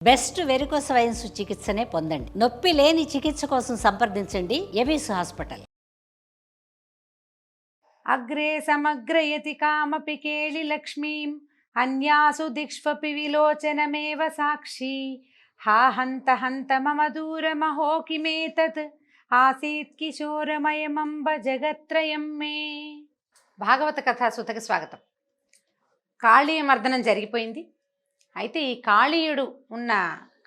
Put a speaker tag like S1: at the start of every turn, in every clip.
S1: Best varicose wines చికిత్సనే పొందండి. నొప్పి లేని చికిత్స కోసం సంప్రదించండి ఎవిస్ హాస్పిటల్.
S2: అగ్రే సమగ్రయతి కామపి కేళి లక్ష్మీం అన్యాసు దిక్ష్వపి విలోచనమేవ సాక్షి హా హంత హంత మమ దూరమహో కిమేతత్ ఆసీత్ కిశోరమయమంబ జగత్రయం మే. భాగవత కథాసుతకి స్వాగతం. కాళీయ మర్దనం జరిగిపోయింది. అయితే ఈ కాళీయుడు ఉన్న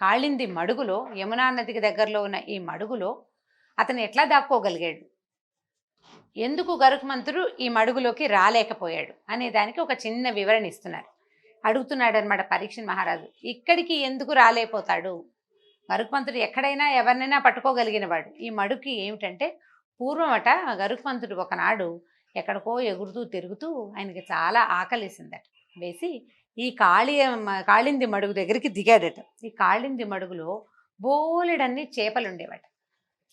S2: కాళింది మడుగులో, యమునా నదికి దగ్గరలో ఉన్న ఈ మడుగులో అతను ఎట్లా దాక్కోగలిగాడు, ఎందుకు గరుత్మంతుడు ఈ మడుగులోకి రాలేకపోయాడు అనే దానికి ఒక చిన్న వివరణ ఇస్తున్నారు. అడుగుతున్నాడు అనమాట పరీక్షణ్ మహారాజు, ఇక్కడికి ఎందుకు రాలేకపోతాడు? గరుత్మంతుడు ఎక్కడైనా ఎవరినైనా పట్టుకోగలిగిన వాడు. ఈ మడుగుకి ఏమిటంటే, పూర్వమట గరుత్మంతుడు ఒకనాడు ఎక్కడికో ఎగురుతూ తిరుగుతూ ఆయనకి చాలా ఆకలిసిందట. వేసి ఈ కాళింది మడుగు దగ్గరికి దిగాడట. ఈ కాళింది మడుగులో బోలెడన్ని చేపలు ఉండేవాట,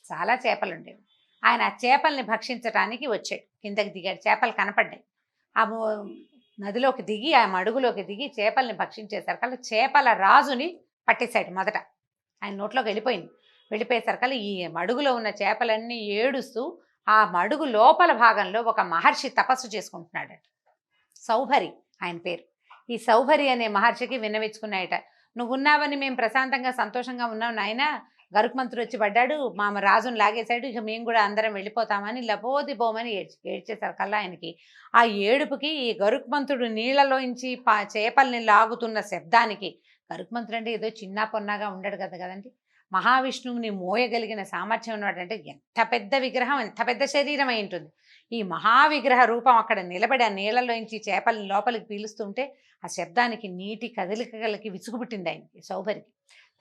S2: చాలా చేపలు ఉండేవి. ఆయన ఆ చేపల్ని భక్షించడానికి వచ్చాడు. కిందకి దిగాడు, చేపలు కనపడ్డాయి. ఆ నదిలోకి దిగి, ఆ మడుగులోకి దిగి చేపల్ని భక్షించేసరికల్లా చేపల రాజుని పట్టేశాడు. మొదట ఆయన నోట్లోకి వెళ్ళిపోయేసరికల్లా ఈ మడుగులో ఉన్న చేపలన్నీ ఏడుస్తూ ఆ మడుగు లోపల భాగంలో ఒక మహర్షి తపస్సు చేసుకుంటున్నాడట. సౌభరి ఆయన పేరు. ఈ సౌభరి అనే మహర్షికి విన్నవించుకున్నాయట, నువ్వు ఉన్నావని మేము ప్రశాంతంగా సంతోషంగా ఉన్నాం నాయన, గరుత్మంతుడు వచ్చి పడ్డాడు, మా రాజును లాగేశాడు, ఇక మేము కూడా అందరం వెళ్ళిపోతామని లబోది బోమని ఏడ్చేసరికల్లా ఆయనకి ఆ ఏడుపుకి, ఈ గరుత్మంతుడు నీళ్లలోంచి చేపల్ని లాగుతున్న శబ్దానికి, గరుత్మంతుడు అంటే ఏదో చిన్న పొన్నాగా ఉండడు కదండి, మహావిష్ణువుని మోయగలిగిన సామర్థ్యం ఉన్నవాడంటే ఎంత పెద్ద విగ్రహం, ఎంత పెద్ద శరీరం అయి ఉంటుంది. ఈ మహావిగ్రహ రూపం అక్కడ నిలబడి ఆ నీళ్లలోంచి చేపల్ని లోపలికి పీలుస్తుంటే ఆ శబ్దానికి నీటి కదలికలకి విసుగుపుట్టింది ఆయనకి, సౌభరికి.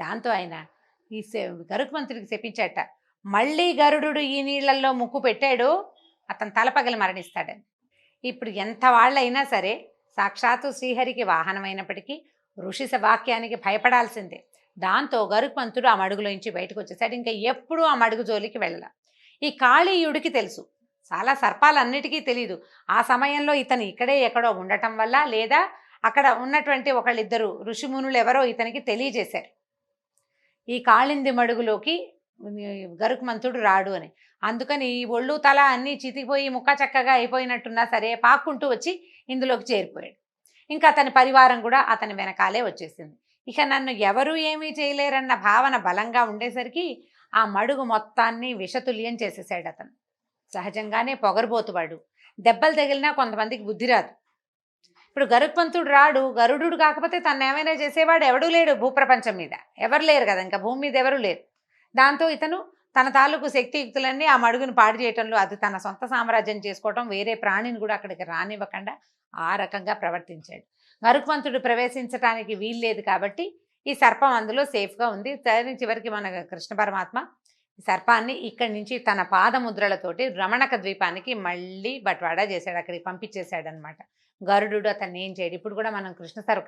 S2: దాంతో ఆయన ఈ గరుత్మంతుడికి చెప్పించాట, మళ్ళీ గరుడు ఈ నీళ్లలో ముక్కు పెట్టాడు, అతను తలపగలి మరణిస్తాడని. ఇప్పుడు ఎంత వాళ్ళైనా సరే సాక్షాత్తు శ్రీహరికి వాహనమైనప్పటికీ ఋషి వాక్యానికి భయపడాల్సిందే. దాంతో గరుత్మంతుడు ఆ మడుగులోంచి బయటకు వచ్చేసాడు. ఇంకా ఎప్పుడూ ఆ మడుగు జోలికి వెళ్ళాల. ఈ కాళీయుడికి తెలుసు, చాలా సర్పాలన్నిటికీ తెలీదు. ఆ సమయంలో ఇతను ఇక్కడే ఎక్కడో ఉండటం వల్ల, లేదా అక్కడ ఉన్నటువంటి ఒకళ్ళిద్దరు ఋషిమునులు ఎవరో ఇతనికి తెలియజేశారు, ఈ కాళింది మడుగులోకి గరుత్మంతుడు రాడు అని. అందుకని ఈ ఒళ్ళు తల అన్నీ చితికిపోయి ముక్క చక్కగా అయిపోయినట్టున్నా సరే పాక్కుంటూ వచ్చి ఇందులోకి చేరిపోయాడు. ఇంకా అతని పరివారం కూడా అతని వెనకాలే వచ్చేసింది. ఇక నన్ను ఎవరూ ఏమీ చేయలేరన్న భావన బలంగా ఉండేసరికి ఆ మడుగు మొత్తాన్ని విషతుల్యం చేసేసాడు అతను. సహజంగానే పొగరుబోతువాడు, దెబ్బలు తగిలినా కొంతమందికి బుద్ధి రాదు. ఇప్పుడు గరుత్మంతుడు రాడు, గరుడు కాకపోతే తను ఏమైనా చేసేవాడు ఎవడూ లేడు భూప్రపంచం మీద, ఎవరు లేరు కదా, ఇంకా భూమి మీద ఎవరు లేరు. దాంతో ఇతను తన తాలూకు శక్తియుక్తులన్నీ ఆ మడుగును పాడు చేయటంలో, అది తన సొంత సామ్రాజ్యం చేసుకోవటం, వేరే ప్రాణిని కూడా అక్కడికి రానివ్వకుండా ఆ రకంగా ప్రవర్తించాడు. గరుత్మంతుడు ప్రవేశించడానికి వీల్లేదు కాబట్టి ఈ సర్పం అందులో సేఫ్గా ఉంది. చివరికి మన కృష్ణ పరమాత్మ ఈ సర్పాన్ని ఇక్కడి నుంచి తన పాదముద్రలతోటి రమణక ద్వీపానికి మళ్ళీ బట్వాడా చేశాడు, అక్కడికి పంపించేశాడు అనమాట. గరుడు అతన్ని ఏం చేయడు. ఇప్పుడు కూడా మనం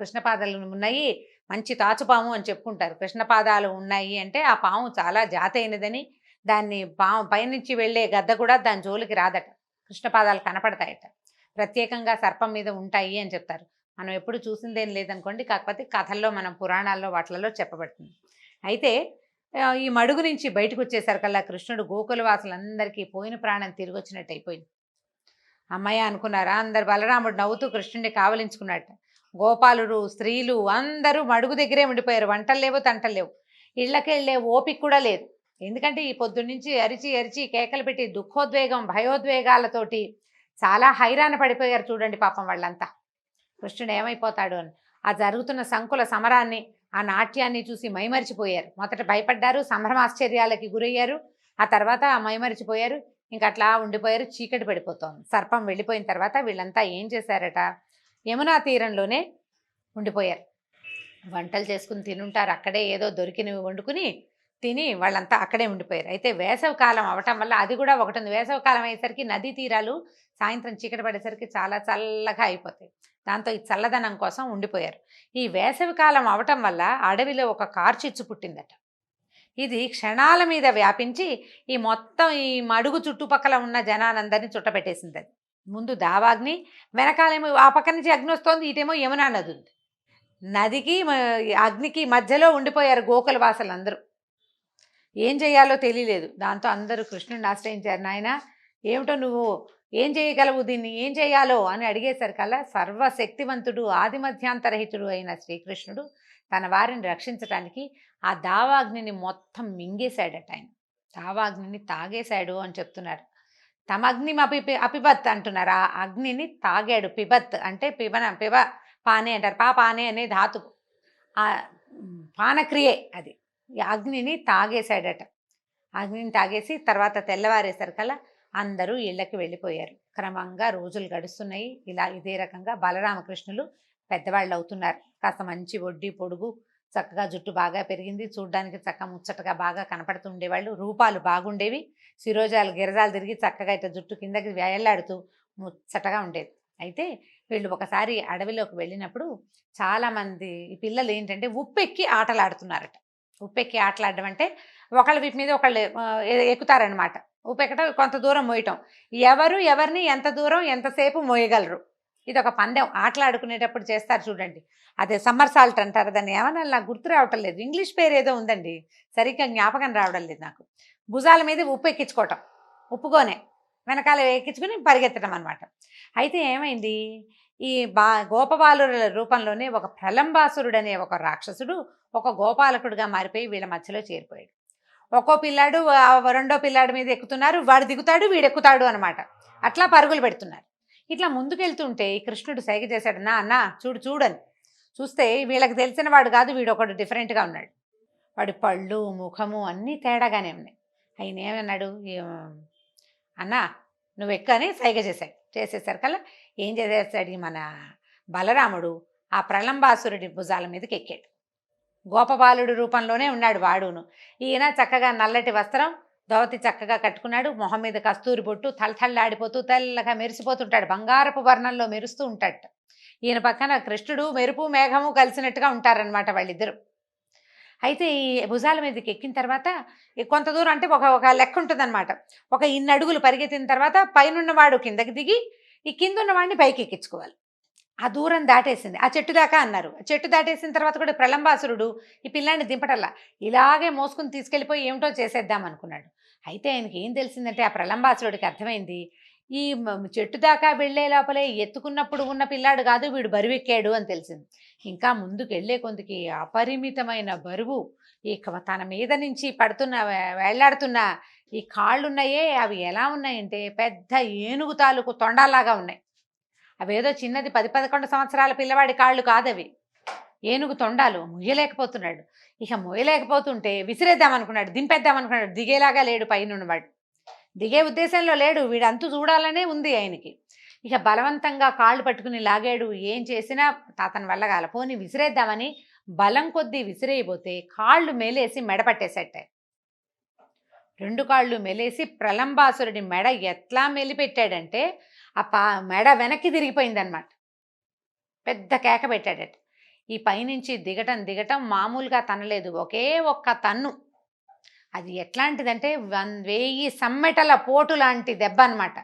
S2: కృష్ణ పాదాలు ఉన్నాయి, మంచి తాచుపాము అని చెప్పుకుంటారు. కృష్ణ పాదాలు ఉన్నాయి అంటే ఆ పాము చాలా జాతైనదని, దాన్ని పాము పైనుంచి వెళ్ళే గద్ద కూడా దాని జోలికి రాదట, కృష్ణ పాదాలు కనపడతాయట, ప్రత్యేకంగా సర్పం మీద ఉంటాయి అని చెప్తారు. మనం ఎప్పుడు చూసిందేం లేదనుకోండి, కాకపోతే కథల్లో, మనం పురాణాల్లో వాటిలలో చెప్పబడుతుంది. అయితే ఈ మడుగు నుంచి బయటకు వచ్చేసరికల్లా కృష్ణుడు గోకులవాసులందరికీ పోయిన ప్రాణం తిరిగి వచ్చినట్టు అయిపోయింది. అమ్మయ్య అనుకున్నారా అందరు. బలరాముడు నవ్వుతూ కృష్ణుడిని కావలించుకున్నట్ట. గోపాలుడు, స్త్రీలు అందరూ మడుగు దగ్గరే ఉండిపోయారు. వంటలు లేవు, తంటలు లేవు, ఇళ్ళకెళ్ళే ఓపిక కూడా లేదు. ఎందుకంటే ఈ పొద్దున్నుంచి అరిచి కేకలు పెట్టి దుఃఖోద్వేగం, భయోద్వేగాలతోటి చాలా హైరాణ పడిపోయారు. చూడండి పాపం వాళ్ళంతా, కృష్ణుడు ఏమైపోతాడు అని. ఆ జరుగుతున్న సంకుల సమరాన్ని, ఆ నాట్యాన్ని చూసి మైమరిచిపోయారు. మొదట భయపడ్డారు, సంభ్రమాశ్చర్యాలకి గురయ్యారు, ఆ తర్వాత మైమరిచిపోయారు, ఇంక అట్లా ఉండిపోయారు. చీకటి పడిపోతోంది. సర్పం వెళ్ళిపోయిన తర్వాత వీళ్ళంతా ఏం చేశారట, యమునా తీరంలోనే ఉండిపోయారు. వంటలు చేసుకుని తినుంటారు, అక్కడే ఏదో దొరికినవి వండుకుని తిని వాళ్ళంతా అక్కడే ఉండిపోయారు. అయితే వేసవి కాలం అవటం వల్ల అది కూడా ఒకటి ఉంది. వేసవి కాలం అయ్యేసరికి నదీ తీరాలు సాయంత్రం చీకటి పడేసరికి చాలా చల్లగా అయిపోతాయి. దాంతో ఈ చల్లదనం కోసం ఉండిపోయారు. ఈ వేసవి కాలం అవటం వల్ల అడవిలో ఒక కార్చిచ్చు పుట్టిందట. ఇది క్షణాల మీద వ్యాపించి ఈ మొత్తం ఈ మడుగు చుట్టుపక్కల ఉన్న జనాలందరినీ చుట్టపెట్టేసింది. అది ముందు దావాగ్ని, వెనకాలేమో ఆ పక్క నుంచి అగ్ని వస్తోంది, ఇటేమో యమునా నది ఉంది. నదికి అగ్నికి మధ్యలో ఉండిపోయారు గోకుల వాసులు అందరూ. ఏం చేయాలో తెలియలేదు. దాంతో అందరూ కృష్ణుడిని ఆశ్రయించారు. నాయన ఏమిటో నువ్వు ఏం చేయగలవు, దీన్ని ఏం చేయాలో అని అడిగేసరికల్లా సర్వశక్తివంతుడు ఆదిమధ్యాంతరహితుడు అయిన శ్రీకృష్ణుడు తన వారిని రక్షించడానికి ఆ దావాగ్నిని మొత్తం మింగేశాడట. ఆయన దావాగ్నిని తాగేశాడు అని చెప్తున్నారు. తమ అగ్ని అపిబత్ అంటున్నారు. ఆ అగ్నిని తాగాడు. పిబత్ అంటే పిబ పానే అంటారు. పానే అనే ధాతువు, ఆ పానక్రియే అది. ఈ అగ్నిని తాగేశాడట. అగ్నిని తాగేసి తర్వాత తెల్లవారేసరికల్లా అందరూ ఇళ్ళకి వెళ్ళిపోయారు. క్రమంగా రోజులు గడుస్తున్నాయి. ఇలా ఇదే రకంగా బలరామకృష్ణులు పెద్దవాళ్ళు అవుతున్నారు. కాస్త మంచి ఒడ్డి పొడుగు, చక్కగా జుట్టు బాగా పెరిగింది, చూడ్డానికి చక్క ముచ్చటగా బాగా కనపడుతుండేవాళ్ళు. రూపాలు బాగుండేవి. శిరోజాలు గిరజాలు తిరిగి చక్కగా ఇట్లా జుట్టు కిందకి వేలాడుతూ ముచ్చటగా ఉండేది. అయితే వీళ్ళు ఒకసారి అడవిలోకి వెళ్ళినప్పుడు చాలామంది ఈ పిల్లలు ఏంటంటే ఉప్పెక్కి ఆటలాడుతున్నారట. ఉప్పెక్కి ఆటలాడడం అంటే ఒకళ్ళ వీటి మీద ఒకళ్ళు ఎక్కుతారనమాట. ఉప్పెక్కటం, కొంత దూరం మోయటం. ఎవరు ఎవరిని ఎంత దూరం ఎంతసేపు మోయగలరు, ఇది ఒక పందెం. ఆటలాడుకునేటప్పుడు చేస్తారు చూడండి. అదే సమ్మర్ సాల్ట్ అంటారు దాన్ని. ఏమన్నా నాకు గుర్తు రావటం లేదు, ఇంగ్లీష్ పేరు ఏదో ఉందండి, సరిగ్గా జ్ఞాపకం రావడం లేదు నాకు. భుజాల మీద ఉప్పు ఎక్కించుకోవటం, ఉప్పుకోనే వెనకాల ఎక్కించుకుని పరిగెత్తడం అనమాట. అయితే ఏమైంది, ఈ గోపబాలుల రూపంలోనే ఒక ప్రలంబాసురుడు అనే ఒక రాక్షసుడు ఒక గోపాలకుడిగా మారిపోయి వీళ్ళ మధ్యలో చేరిపోయాడు. ఒక్కో పిల్లాడు రెండో పిల్లాడి మీద ఎక్కుతున్నారు, వాడు దిగుతాడు వీడు ఎక్కుతాడు అనమాట. అట్లా పరుగులు పెడుతున్నారు. ఇట్లా ముందుకెళ్తుంటే ఈ కృష్ణుడు సైగ చేశాడు, నా అన్న చూడు చూడని. చూస్తే వీళ్ళకి తెలిసిన వాడు కాదు, వీడు ఒకడు డిఫరెంట్గా ఉన్నాడు. వాడి పళ్ళు ముఖము అన్నీ తేడాగానే ఉన్నాయి. ఆయన ఏమన్నాడు, అన్నా నువ్వు ఎక్కని సైగ చేశాడు. చేసేసరికల్లా ఏం చేసేసాడు, మన బలరాముడు ఆ ప్రలంబాసురుడి భుజాల మీదకి ఎక్కాడు. గోపబాలుడి రూపంలోనే ఉన్నాడు వాడును. ఈయన చక్కగా నల్లటి వస్త్రం ధోవతి చక్కగా కట్టుకున్నాడు. మొహం మీద కస్తూరి బొట్టు, తలతళ్ళాడిపోతూ తెల్లగా మెరిసిపోతుంటాడు, బంగారపు వర్ణంలో మెరుస్తూ ఉంటాడు. ఈయన పక్కన కృష్ణుడు మెరుపు మేఘము కలిసినట్టుగా ఉంటారనమాట వాళ్ళిద్దరు. అయితే ఈ భుజాల మీదకి ఎక్కిన తర్వాత కొంత దూరం అంటే ఒక లెక్క ఉంటుందన్నమాట. ఒక ఇన్ని అడుగులు పరిగెత్తిన తర్వాత పైనున్నవాడు కిందకి దిగి ఈ కింద ఉన్నవాడిని పైకి ఎక్కించుకోవాలి. ఆ దూరం దాటేసింది, ఆ చెట్టు దాకా అన్నారు. చెట్టు దాటేసిన తర్వాత కూడా ప్రలంబాసురుడు ఈ పిల్లాన్ని దింపటల్లా ఇలాగే మోసుకుని తీసుకెళ్ళిపోయి ఏమిటో చేసేద్దాం అనుకున్నాడు. అయితే ఆయనకి ఏం తెలిసిందంటే, ఆ ప్రలంబాసురుడికి అర్థమైంది, ఈ చెట్టు దాకా వెళ్ళే లోపలే ఎత్తుకున్నప్పుడు ఉన్న పిల్లాడు కాదు, వీడు బరువెక్కాడు అని తెలిసింది. ఇంకా ముందుకు వెళ్ళే కొందికి అపరిమితమైన బరువు ఈ తన మీద నుంచి పడుతున్న వేళ్లాడుతున్న ఈ కాళ్ళున్నాయే, అవి ఎలా ఉన్నాయంటే పెద్ద ఏనుగు తాలూకు తొండాలాగా ఉన్నాయి. అవేదో చిన్నది 10-11 సంవత్సరాల పిల్లవాడి కాళ్ళు కాదవి, ఏనుగు తొండాలు. మొయ్యలేకపోతున్నాడు. ఇక మొయ్యలేకపోతుంటే విసిరేద్దామనుకున్నాడు, దింపేద్దామనుకున్నాడు. దిగేలాగా లేడు పైనున్నవాడు, దిగే ఉద్దేశంలో లేడు. వీడంతు చూడాలనే ఉంది ఆయనకి. ఇక బలవంతంగా కాళ్ళు పట్టుకుని లాగాడు. ఏం చేసినా అతని వల్ల కాల. పోని విసిరేద్దామని బలం కొద్దీ విసిరేయబోతే కాళ్ళు మేలేసి మెడపట్టేసేట. 2 కాళ్ళు మెలేసి ప్రలంబాసురుడి మెడ ఎట్లా మెలిపెట్టాడంటే ఆ మెడ వెనక్కి తిరిగిపోయిందనమాట. పెద్ద కేక పెట్టాడట. ఈ పైనుంచి దిగటం మామూలుగా తనలేదు, ఒకే ఒక్క తన్ను. అది ఎట్లాంటిదంటే 1000 సమ్మెటల పోటు లాంటి దెబ్బ అనమాట.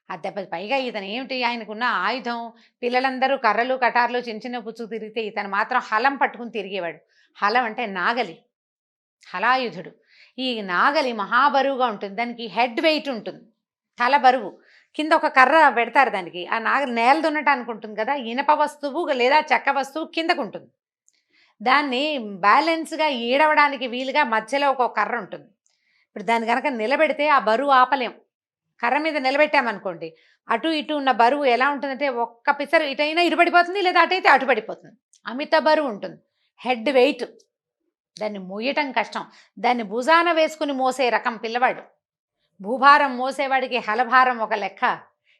S2: ఆ దెబ్బ పైగా ఇతను ఏమిటి, ఆయనకున్న ఆయుధం, పిల్లలందరూ కర్రలు కటార్లు చిన్న చిన్న పుచ్చుకు తిరిగితే ఇతను మాత్రం హలం పట్టుకుని తిరిగేవాడు. హలం అంటే నాగలి, హలాయుధుడు. ఈ నాగలి మహాబరువుగా ఉంటుంది, దానికి హెడ్ వెయిట్ ఉంటుంది, తల బరువు. కింద ఒక కర్ర పెడతారు దానికి. ఆ నాగలి నేల దున్నటానికి ఉంటుంది కదా, ఇనప వస్తువు లేదా చెక్క వస్తువు కిందకు ఉంటుంది. దాన్ని బ్యాలెన్స్గా ఈడవడానికి వీలుగా మధ్యలో ఒక కర్ర ఉంటుంది. ఇప్పుడు దాన్ని కనుక నిలబెడితే ఆ బరువు ఆపలేం. కర్ర మీద నిలబెట్టామనుకోండి, అటు ఇటు ఉన్న బరువు ఎలా ఉంటుందంటే ఒక్క పిసరు ఇటైనా ఇరుపడిపోతుంది, లేదా అటైతే అటు పడిపోతుంది. అమిత బరువు ఉంటుంది, హెడ్ వెయిట్. దాన్ని మోయటం కష్టం. దాన్ని భుజాన వేసుకుని మోసే రకం పిల్లవాడు. భూభారం మోసేవాడికి హలభారం ఒక లెక్క,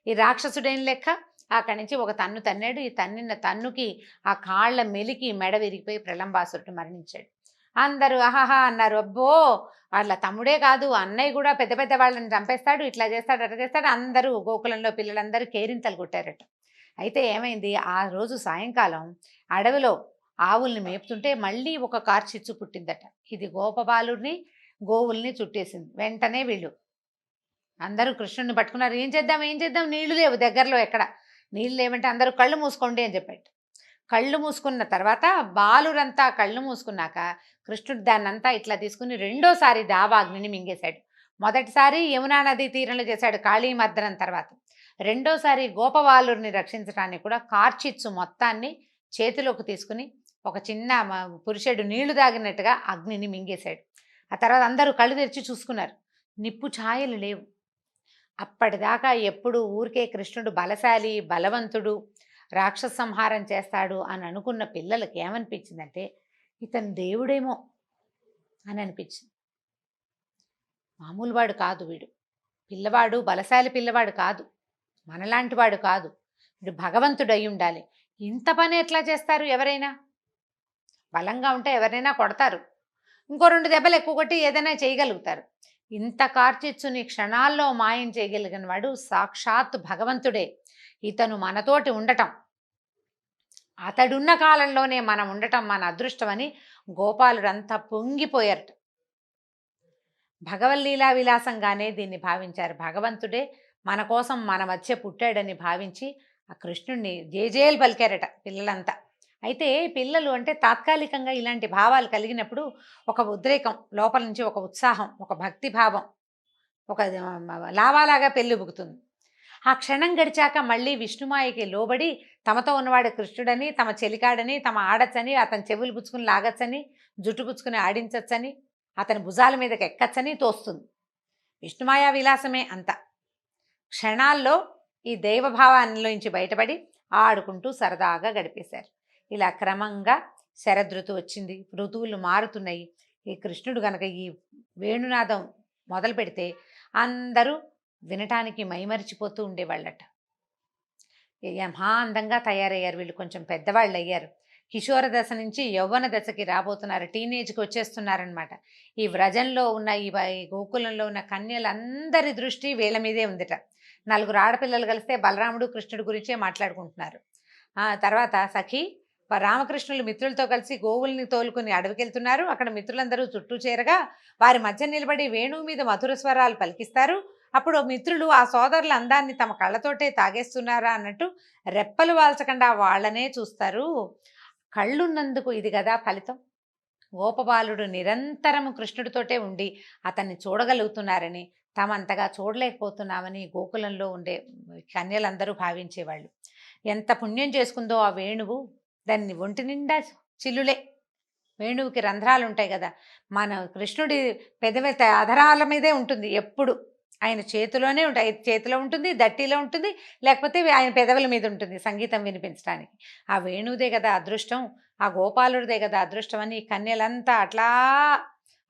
S2: ఈ రాక్షసుడైన లెక్క. అక్కడి నుంచి ఒక తన్ను తన్నాడు. ఈ తన్నిన తన్నుకి ఆ కాళ్ళ మెలికి మెడ విరిగిపోయి ప్రలంబాసురుడు మరణించాడు. అందరూ ఆహాహా అన్నారు. అబ్బో, వాళ్ళ తమ్ముడే కాదు అన్నయ్య కూడా పెద్ద పెద్ద వాళ్ళని చంపేస్తాడు, ఇట్లా చేస్తాడు అట్లా చేస్తాడు. అందరూ గోకులంలో పిల్లలందరూ కేరింతలు కొట్టారట. అయితే ఏమైంది, ఆ రోజు సాయంకాలం అడవిలో ఆవుల్ని మేపుతుంటే మళ్ళీ ఒక కార్చిచ్చు పుట్టిందట. ఇది గోపబాలుడిని గోవుల్ని చుట్టేసింది. వెంటనే వీళ్ళు అందరూ కృష్ణుడిని పట్టుకున్నారు. ఏం చేద్దాం నీళ్లు లేవు దగ్గరలో, ఎక్కడ నీళ్ళు లేవంటే అందరూ కళ్ళు మూసుకోండి అని చెప్పాడు. కళ్ళు మూసుకున్న తర్వాత బాలురంతా కళ్ళు మూసుకున్నాక కృష్ణుడు దాన్నంతా ఇట్లా తీసుకుని రెండోసారి దావాగ్నిని మింగేశాడు. మొదటిసారి యమునా నదీ తీరంలో చేశాడు కాళీమర్దనం తర్వాత. రెండోసారి గోపబాలుని రక్షించడానికి కూడా కార్చిచ్చు మొత్తాన్ని చేతిలోకి తీసుకుని ఒక చిన్న పురుషుడు నీళ్లు తాగినట్టుగా అగ్నిని మింగేశాడు. ఆ తర్వాత అందరూ కళ్ళు తెరిచి చూసుకున్నారు. నిప్పు ఛాయలు లేవు. అప్పటిదాకా ఎప్పుడు ఊరికే కృష్ణుడు బలశాలి, బలవంతుడు, రాక్షస సంహారం చేస్తాడు అని అనుకున్న పిల్లలకి ఏమనిపించిందంటే ఇతను దేవుడేమో అని అనిపించింది. మామూలు వాడు కాదు వీడు, పిల్లవాడు బలశాలి పిల్లవాడు కాదు, మనలాంటి వాడు కాదు, వీడు భగవంతుడు అయి ఉండాలి. ఇంత పని ఎట్లా చేస్తారు? ఎవరైనా బలంగా ఉంటే ఎవరైనా కొడతారు, ఇంకో 2 దెబ్బలు ఎక్కువ కొట్టి ఏదైనా చేయగలుగుతారు. ఇంత కార్చిచ్చుని క్షణాల్లో మాయం చేయగలిగిన వాడు సాక్షాత్ భగవంతుడే. ఇతను మనతోటి ఉండటం, అతడున్న కాలంలోనే మనం ఉండటం మన అదృష్టం అని గోపాలుడంతా పొంగిపోయారట. భగవల్లీలా విలాసంగానే దీన్ని భావించారు. భగవంతుడే మన కోసం మన మధ్య పుట్టాడని భావించి ఆ కృష్ణుడిని జేజేలు పలికారట పిల్లలంతా. అయితే పిల్లలు అంటే తాత్కాలికంగా ఇలాంటి భావాలు కలిగినప్పుడు ఒక ఉద్రేకం లోపల నుంచి, ఒక ఉత్సాహం, ఒక భక్తి భావం, ఒక లావాలాగా పెళ్ళిబుకుతుంది. ఆ క్షణం గడిచాక మళ్ళీ విష్ణుమాయకి లోబడి తమతో ఉన్నవాడు కృష్ణుడని, తమ చెలికాడని, తమ ఆడచ్చని, అతని చెవులు పుచ్చుకుని లాగచ్చని, జుట్టు పుచ్చుకుని ఆడించచ్చని, అతని భుజాల మీదకి ఎక్కచ్చని తోస్తుంది. విష్ణుమాయా విలాసమే అంత. క్షణాల్లో ఈ దైవభావాన్నిలోంచి బయటపడి ఆడుకుంటూ సరదాగా గడిపేశారు. ఇలా క్రమంగా శరదృతువు వచ్చింది, ఋతువులు మారుతున్నాయి. ఈ కృష్ణుడు గనక ఈ వేణునాదం మొదలు పెడితే అందరూ వినటానికి మైమరిచిపోతూ ఉండేవాళ్ళట. మహా అందంగా తయారయ్యారు వీళ్ళు, కొంచెం పెద్దవాళ్ళు అయ్యారు. కిషోర దశ నుంచి యౌవన దశకి రాబోతున్నారు, టీనేజ్కి వచ్చేస్తున్నారనమాట. ఈ వ్రజంలో ఉన్న ఈ గోకులంలో ఉన్న కన్యలందరి దృష్టి వీళ్ళ మీదే ఉందిట. 4 ఆడపిల్లలు కలిస్తే బలరాముడు కృష్ణుడు గురించే మాట్లాడుకుంటున్నారు. తర్వాత సఖి రామకృష్ణులు మిత్రులతో కలిసి గోవుల్ని తోలుకుని అడవికెళ్తున్నారు. అక్కడ మిత్రులందరూ చుట్టూ చేరగా వారి మధ్య నిలబడి వేణువు మీద మధుర స్వరాలు పలికిస్తారు. అప్పుడు మిత్రులు ఆ సోదరుల అందాన్ని తమ కళ్ళతోటే తాగేస్తున్నారా అన్నట్టు రెప్పలు వాల్చకుండా వాళ్ళనే చూస్తారు. కళ్ళున్నందుకు ఇది కదా ఫలితం. గోపబాలుడు నిరంతరము కృష్ణుడితోటే ఉండి అతన్ని చూడగలుగుతున్నారని, తామంతగా చూడలేకపోతున్నామని గోకులంలో ఉండే కన్యలందరూ భావించేవాళ్ళు. ఎంత పుణ్యం చేసుకుందో ఆ వేణువు. దాన్ని ఒంటి నిండా చిల్లులే. వేణువుకి రంధ్రాలు ఉంటాయి కదా, మన కృష్ణుడి పెదవి అధరాల మీదే ఉంటుంది ఎప్పుడు. ఆయన చేతిలోనే ఉంటాయి, చేతిలో ఉంటుంది, దట్టిలో ఉంటుంది, లేకపోతే ఆయన పెదవుల మీద ఉంటుంది సంగీతం వినిపించడానికి. ఆ వేణువుదే కదా అదృష్టం, ఆ గోపాలుడిదే కదా అదృష్టం అని కన్యలంతా అట్లా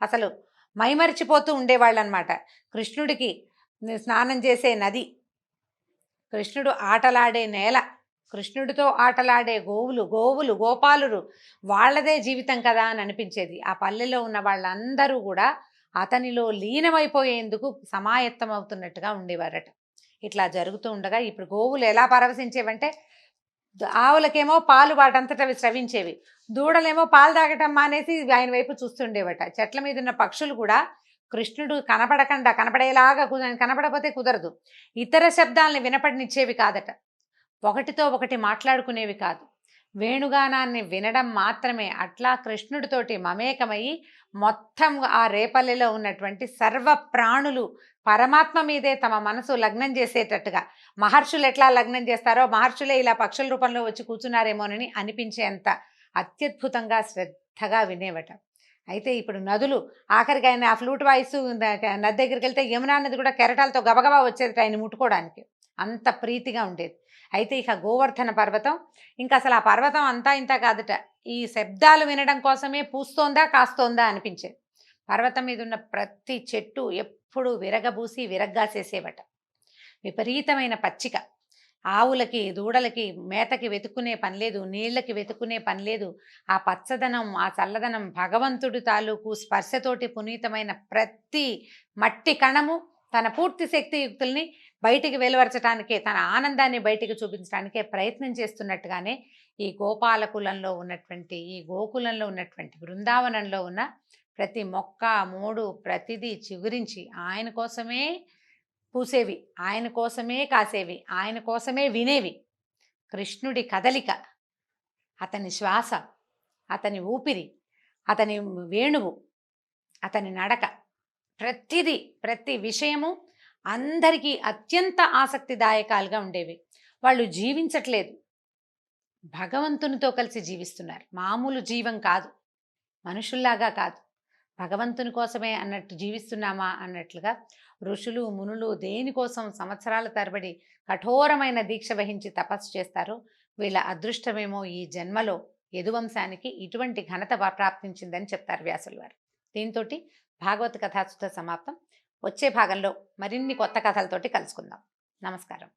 S2: అసలు మైమరిచిపోతూ ఉండేవాళ్ళు అనమాట. కృష్ణుడికి స్నానం చేసే నది, కృష్ణుడు ఆటలాడే నేల, కృష్ణుడితో ఆటలాడే గోవులు గోపాలురు వాళ్ళదే జీవితం కదా అని అనిపించేది. ఆ పల్లెలో ఉన్న వాళ్ళందరూ కూడా అతనిలో లీనమైపోయేందుకు సమాయత్తం అవుతున్నట్టుగా ఉండేవారట. ఇట్లా జరుగుతూ ఉండగా ఇప్పుడు గోవులు ఎలా పరవశించేవంటే, ఆవులకేమో పాలు వాటంతట అవి స్రవించేవి, దూడలేమో పాలు తాగటం మానేసి ఆయన వైపు చూస్తుండేవట. చెట్ల మీద ఉన్న పక్షులు కూడా కృష్ణుడు కనపడేలాగా కనపడపోతే కుదరదు, ఇతర శబ్దాలని వినపడనిచ్చేవి కాదట. ఒకటితో ఒకటి మాట్లాడుకునేవి కాదు, వేణుగానాన్ని వినడం మాత్రమే. అట్లా కృష్ణుడితోటి మమేకమయ్యి మొత్తం ఆ రేపల్లెలో ఉన్నటువంటి సర్వ ప్రాణులు పరమాత్మ మీదే తమ మనసు లగ్నం చేసేటట్టుగా, మహర్షులు ఎట్లా లగ్నం చేస్తారో మహర్షులే ఇలా పక్షుల రూపంలో వచ్చి కూర్చున్నారేమోనని అనిపించేంత అత్యద్భుతంగా శ్రద్ధగా వినేవట. అయితే ఇప్పుడు నదులు, ఆఖరికి ఆయన ఆ ఫ్లూట్ వాయిస్ నది దగ్గరికి వెళ్తే యమునా నది కూడా కెరటాలతో గబగబా వచ్చేది ఆయన ముట్టుకోవడానికి, అంత ప్రీతిగా ఉండేది. అయితే ఇక గోవర్ధన పర్వతం, ఇంకా అసలు ఆ పర్వతం అంతా ఇంత కాదట, ఈ శబ్దాలు వినడం కోసమే పూస్తోందా కాస్తోందా అనిపించేది. పర్వతం మీద ఉన్న ప్రతి చెట్టు ఎప్పుడు విరగబూసి విరగ్గాసేసేవట. విపరీతమైన పచ్చిక, ఆవులకి దూడలకి మేతకి వెతుక్కునే పని లేదు, నీళ్ళకి వెతుక్కునే పని లేదు. ఆ పచ్చదనం, ఆ చల్లదనం, భగవంతుడి తాలూకు స్పర్శతోటి పునీతమైన ప్రతి మట్టి కణము తన పూర్తి శక్తియుక్తుల్ని బయటికి వెలువరచడానికే, తన ఆనందాన్ని బయటికి చూపించడానికే ప్రయత్నం చేస్తున్నట్టుగానే ఈ గోపాలకులంలో ఉన్నటువంటి, ఈ గోకులంలో ఉన్నటువంటి, బృందావనంలో ఉన్న ప్రతి మొక్క మోడు ప్రతిదీ చిగురించి ఆయన కోసమే పూసేవి, ఆయన కోసమే కాసేవి, ఆయన కోసమే వినేవి. కృష్ణుడి కదలిక అతని శ్వాస, అతని ఊపిరి, అతని వేణువు, అతని నడక, ప్రతి విషయము అందరికీ అత్యంత ఆసక్తిదాయకాలుగా ఉండేవి. వాళ్ళు జీవించట్లేదు, భగవంతునితో కలిసి జీవిస్తున్నారు. మామూలు జీవం కాదు, మనుషుల్లాగా కాదు, భగవంతుని కోసమే అన్నట్టు జీవిస్తున్నామా అన్నట్లుగా ఋషులు మునులు దేనికోసం సంవత్సరాల తరబడి కఠోరమైన దీక్ష వహించి తపస్సు చేస్తారు. వీళ్ళ అదృష్టమేమో ఈ జన్మలో యదువంశానికి ఇటువంటి ఘనత ప్రాప్తించిందని చెప్తారు వ్యాసుల వారు. దీంతో భాగవత కథాసుధ సమాప్తం. వచ్చే భాగంలో మరిన్ని కొత్త కథలతోటి కలుసుకుందాం. నమస్కారం.